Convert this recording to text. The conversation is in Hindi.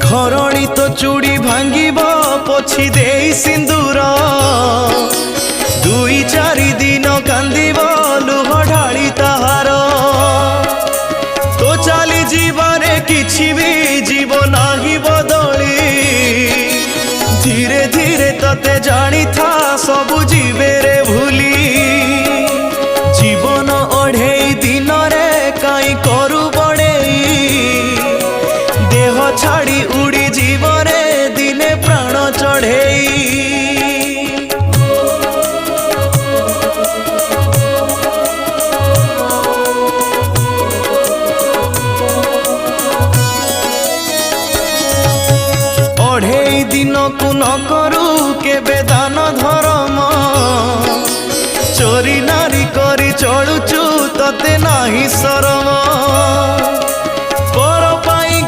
घरणी तो चूड़ी भांगिब पोछि दे सिंदूर दुई चारि दिन कांदिब लुह ढाली ताहार तो चली जीवने किछि भी जीव नाही बदली धीरे धीरे तते जानी था सबु जीवे रे भूली जीवन अढ़ेई दिन रे काई करू बड़ेई देह छाड़ी उड़ी जीवने दिने प्राण चढ़ेई अढ़ेई दिन को न करू केबे दान धर्म चोरी नारी करी चलुचु तते नाही शरम।